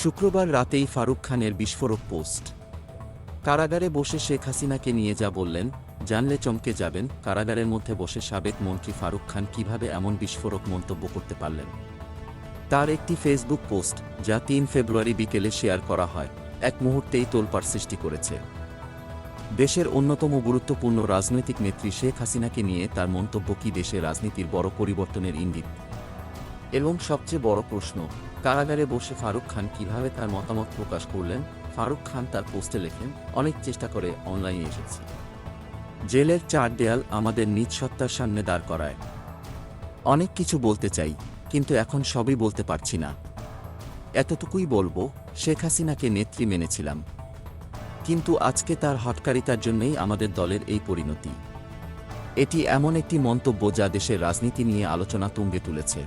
শুক্রবার রাতেই ফারুক খানের বিস্ফোরক পোস্ট। কারাগারে বসে শেখ হাসিনাকে নিয়ে যা বললেন, জানলে চমকে যাবেন। কারাগারের মধ্যে বসে সাবেক মন্ত্রী ফারুক খান কিভাবে এমন বিস্ফোরক মন্তব্য করতে পারলেন। তার একটি ফেসবুক পোস্ট, যা ৩ ফেব্রুয়ারি বিকেলে শেয়ার করা হয়, এক মুহূর্তেই তোলপাড় সৃষ্টি করেছে। দেশের অন্যতম গুরুত্বপূর্ণ রাজনৈতিক নেত্রী শেখ হাসিনাকে নিয়ে তার মন্তব্য কি দেশের রাজনীতির বড় পরিবর্তনের ইঙ্গিত? এবং সবচেয়ে বড় প্রশ্ন, কারাগারে বসে ফারুক খান কিভাবে তার মতামত প্রকাশ করলেন? ফারুক খান তার পোস্টে লেখেন, অনেক চেষ্টা করে অনলাইনে এসেছি। জেলের ৪ দেয়াল আমাদের নিজ সত্তার সামনে দাঁড় করায়। অনেক কিছু বলতে চাই, কিন্তু এখন সবই বলতে পারছি না। এতটুকুই বলবো, শেখ হাসিনাকে নেত্রী মেনেছিলাম, কিন্তু আজকে তার হঠকারিতার জন্যই আমাদের দলের এই পরিণতি। এটি এমন একটি মন্তব্য যা দেশের রাজনীতি নিয়ে আলোচনা তুঙ্গে তুলেছে।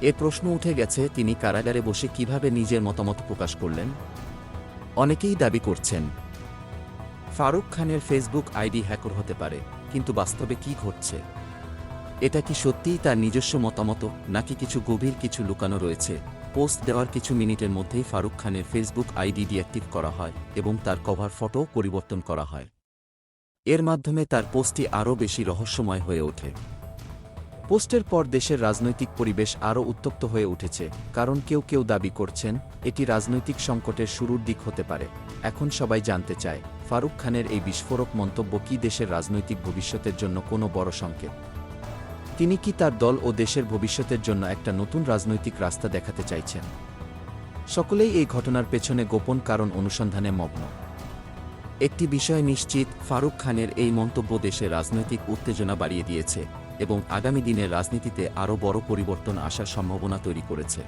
এ প্রশ্ন উঠে গেছে, তিনি কারাগারে বসে কিভাবে নিজের মতামত প্রকাশ করলেন। অনেকেই দাবি করছেন ফারুক খানের ফেসবুক আইডি হ্যাকর হতে পারে, কিন্তু বাস্তবে কি ঘটছে? এটা কি সত্যিই তার নিজস্ব মতামত, নাকি কিছু গভীর কিছু লুকানো রয়েছে? পোস্ট দেওয়ার কিছু মিনিটের মধ্যেই ফারুক খানের ফেসবুক আইডি ডিঅ্যাক্টিভ করা হয় এবং তার কভার ফটো পরিবর্তন করা হয়। এর মাধ্যমে তার পোস্টটি আরও বেশি রহস্যময় হয়ে ওঠে। পোস্টের পর দেশের রাজনৈতিক পরিবেশ আরও উত্তপ্ত হয়ে উঠেছে, কারণ কেউ কেউ দাবি করছেন এটি রাজনৈতিক সংকটের শুরুর দিক হতে পারে। এখন সবাই জানতে চায়, ফারুক খানের এই বিস্ফোরক মন্তব্য কি দেশের রাজনৈতিক ভবিষ্যতের জন্য কোনো বড় সংকেত? তিনি কি তার দল ও দেশের ভবিষ্যতের জন্য একটা নতুন রাজনৈতিক রাস্তা দেখাতে চাইছেন? সকলেই এই ঘটনার পেছনে গোপন কারণ অনুসন্ধানে মগ্ন। একটি বিষয় নিশ্চিত, ফারুক খানের এই মন্তব্য দেশের রাজনৈতিক উত্তেজনা বাড়িয়ে দিয়েছে এবং আগামী দিনের রাজনীতিতে আরও বড় পরিবর্তন আসার সম্ভাবনা তৈরি করেছে।